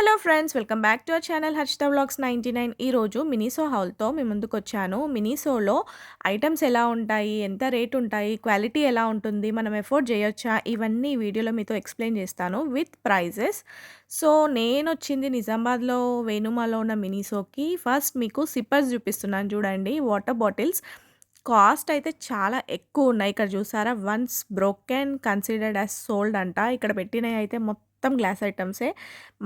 Hello friends, welcome back to our channel Harshitha vlogs 99. ఈరోజు Miniso హౌల్‌తో మీ ముందుకొచ్చాను. మినిసోలో items ఎలా ఉంటాయి? ఎంత రేట్ ఉంటాయి? క్వాలిటీ ఎలా ఉంటుంది? మనం ఎఫోర్డ్ చేయొచ్చా? ఇవన్నీ ఈ వీడియోలో మీతో ఎక్స్‌ప్లెయిన్ చేస్తాను విత్ ప్రైజెస్. సో, నేనొచ్చింది నిజామాబాద్‌లో వేణుమాలో ఉన్న మినిసోకి. ఫస్ట్ మీకు సిప్పర్స్ చూపిస్తున్నాను చూడండి. Water bottles. కాస్ట్ అయితే చాలా ఎక్కువున్నాయి. ఇక్కడ చూసారా? Once broken considered as sold అంట. ఇక్కడ పెట్టినయయితే మొత్తం గ్లాస్ ఐటెమ్సే.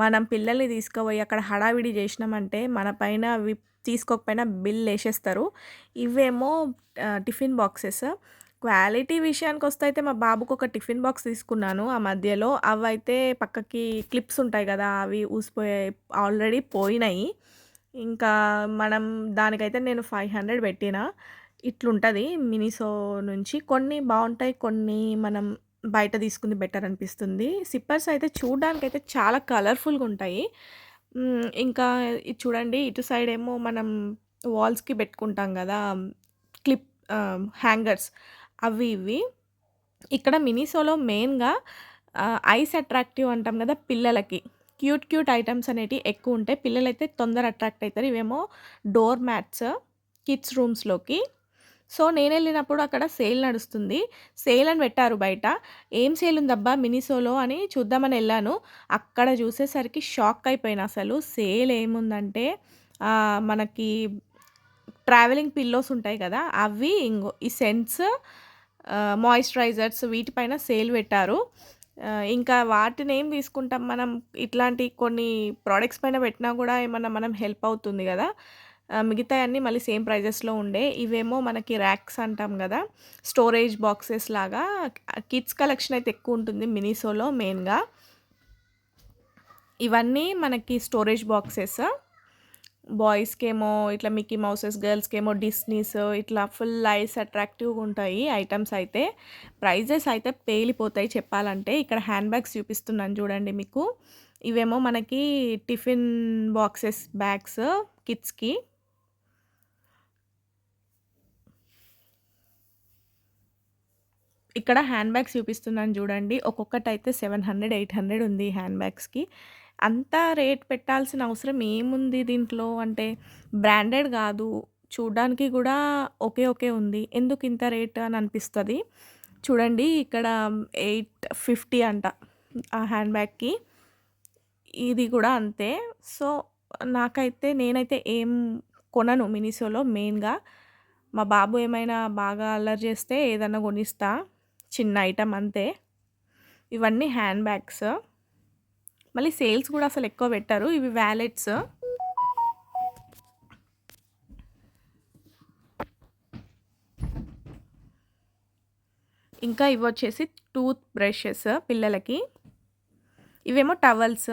మనం పిల్లల్ని తీసుకుపోయి అక్కడ హడావిడి చేసినామంటే మన పైన అవి తీసుకోకపోయినా బిల్లేసేస్తారు. ఇవేమో టిఫిన్ బాక్సెస్. క్వాలిటీ విషయానికొస్తే అయితే మా బాబుకి ఒక టిఫిన్ బాక్స్ తీసుకున్నాను ఆ మధ్యలో. అవైతే పక్కకి క్లిప్స్ ఉంటాయి కదా! అవి ఊసిపోయాయి. ఆల్రెడీ పోయినాయి. ఇంకా మనం దానికైతే నేను 500 పెట్టినా. ఇట్లుంటది మినిసో నుంచి. కొన్ని బావుంటాయి. కొన్ని మనం బయట తీసుకుంది బెటర్ అనిపిస్తుంది. సిప్పర్స్ అయితే చూడ్డానికైతే చాలా కలర్‌ఫుల్‌గుంటాయి. ఇంకా ఇది చూడండి, ఇటు సైడేమో మనం వాల్స్‌కి పెట్టుకుంటాం గదా! క్లిప్ హ్యాంగర్స్ అవి ఇవి. ఇక్కడ మినిసోలో మెయిన్‌గా ఐస్ అట్రాక్టివ్ అంటాం గదా! పిల్లలకి. క్యూట్ క్యూట్ ఐటెమ్స్ అనేటివి ఎక్కువుంటాయి. పిల్లలైతే తొందర అట్రాక్ట్ అయితారు. ఇవేమో డోర్ మ్యాట్స్ కిడ్స్ రూమ్స్‌లోకి. సో, నేనెళ్ళినప్పుడు అక్కడ సేల్ నడుస్తుంది. సేల్ అని పెట్టారు బయట. ఏం సేల్ ఉందబ్బా మినిసోలో అని చూద్దామని ఎళ్ళాను. అక్కడ చూసేసరికి షాక్ అయిపోయినా అసలు. సేల్ ఏముందంటే మనకి ట్రావెలింగ్ పిల్లోస్ ఉంటాయి కదా! అవి ఇంగో ఈ సెంట్స్, మాయిశ్చరైజర్స్ వీటిపైన సేల్ పెట్టారు. ఇంకా వాటినేం తీసుకుంటాం మనం, ఇట్లాంటి కొన్ని ప్రొడక్ట్స్ పైన పెట్టినా కూడా ఏమన్నా మనం హెల్ప్ అవుతుంది గదా! మిగతాయన్నీ మళ్ళీ సేమ్ ప్రైజెస్‌లో ఉండే. ఇవేమో మనకి ర్యాక్స్ అంటాం గదా! స్టోరేజ్ బాక్సెస్ లాగా. కిడ్స్ కలెక్షన్ అయితే ఎక్కువుంటుంది మినిసోలో మెయిన్‌గా. ఇవన్నీ మనకి స్టోరేజ్ బాక్సెస్. బాయ్స్‌కేమో ఇట్లా మిక్కీ మౌసెస్, గర్ల్స్‌కేమో డిస్నీస్, ఇట్లా ఫుల్ ఐస్ అట్రాక్టివ్‌గా ఉంటాయి ఐటెమ్స్ అయితే. ప్రైజెస్ అయితే పేలిపోతాయి చెప్పాలంటే. ఇక్కడ హ్యాండ్ బ్యాగ్స్ చూపిస్తున్నాను చూడండి మీకు. ఇవేమో మనకి టిఫిన్ బాక్సెస్ బ్యాగ్స్ కిడ్స్‌కి. ఇక్కడ హ్యాండ్ బ్యాగ్స్ చూపిస్తున్నాను చూడండి. ఒక్కొక్కటైతే 700, 800 ఉంది హ్యాండ్ బ్యాగ్స్‌కి. అంత రేట్ పెట్టాల్సిన అవసరం ఏముంది దీంట్లో అంటే, బ్రాండెడ్ గాదు. చూడ్డానికి గూడా ఓకే, ఓకే ఉంది. ఎందుకు ఇంత రేట్ అని అనిపిస్తది. చూడండి ఇక్కడ 850 అంట ఆ హ్యాండ్ బ్యాగ్‌కి. ఇది గూడా అంతే. సో, నేనైతే ఏం కొనను మినిసోలో మెయిన్‌గా. మా బాబు ఏమైనా బాగా అల్లరి చేస్తే ఏదన్నా కొనిస్తా. చిన్న ఐటెమ్ అంతే. ఇవన్నీ హ్యాండ్ బ్యాగ్స్. మళ్ళీ సేల్స్ గూడా అసలెక్కువ పెట్టరు. ఇవి వాలెట్స్. ఇంకా ఇవొచ్చేసి టూత్ బ్రషెస్ పిల్లలకి. ఇవేమో టవల్స్.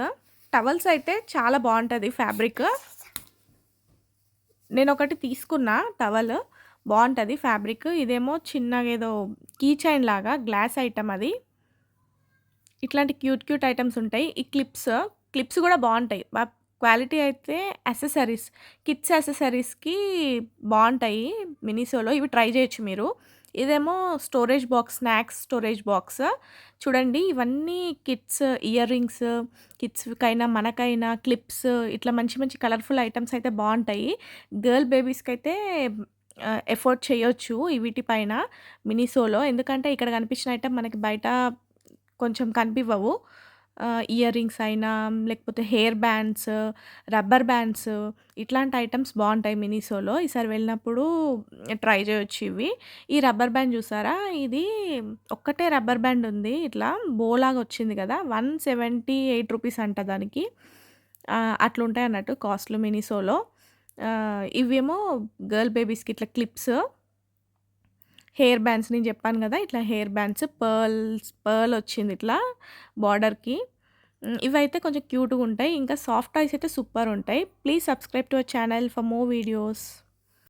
టవల్స్ అయితే చాలా బావుంటది ఫ్యాబ్రిక్. నేనొకటి తీసుకున్నా టవల్. బావుంటది ఫ్యాబ్రిక్. ఇదేమో చిన్నగేదో కీ చైన్ లాగా గ్లాస్ ఐటెమ్ అది. ఇట్లాంటి క్యూట్ క్యూట్ ఐటెమ్స్ ఉంటాయి. ఈ క్లిప్స్ గూడా బావుంటాయి. క్వాలిటీ అయితే యాక్సెసరీస్, కిడ్స్ యాక్సెసరీస్‌కి బావుంటాయి మినిసోలో. ఇవి ట్రై చేయొచ్చు మీరు. ఇదేమో storage box, snacks storage box. చూడండి ఇవన్నీ కిడ్స్ ఇయర్ రింగ్స్, కిడ్స్‌కైనా, మనకైనా క్లిప్స్, ఇట్లా మంచి మంచి కలర్‌ఫుల్ ఐటెమ్స్ అయితే బావుంటాయి. గర్ల్ బేబీస్‌కైతే ఎఫోర్డ్ చేయొచ్చు ఈ వీటి పైన మినిసోలో. ఎందుకంటే ఇక్కడ కనిపించిన ఐటెమ్ మనకి బయట కొంచెం కనిపివ్వవు. ఇయర్ రింగ్స్ అయినా, లేకపోతే హెయిర్ బ్యాండ్స్, రబ్బర్ బ్యాండ్స్, ఇట్లాంటి ఐటెమ్స్ బావుంటాయి మినిసోలో. ఈసారి వెళ్ళినప్పుడు ట్రై చేయొచ్చు ఇవి. ఈ రబ్బర్ బ్యాండ్ చూసారా? ఇది ఒక్కటే రబ్బర్ బ్యాండ్ ఉంది. ఇట్లా బోలాగా వచ్చింది కదా! 178 రూపీస్ అంట దానికి. అట్లుంటాయన్నట్టు కాస్ట్‌లు మినిసోలో. ఇవేమో గర్ల్ బేబీస్‌కి ఇట్లా క్లిప్స్, హెయిర్ బ్యాండ్స్ నేను చెప్పాను గదా! ఇట్లా హెయిర్ బ్యాండ్స్ పర్ల్ వచ్చింది ఇట్లా బార్డర్‌కి. ఇవైతే కొంచెం క్యూట్‌గుంటాయి. ఇంకా సాఫ్ట్ టాయ్స్ అయితే సూపరుంటాయి. Please subscribe to our channel for more videos.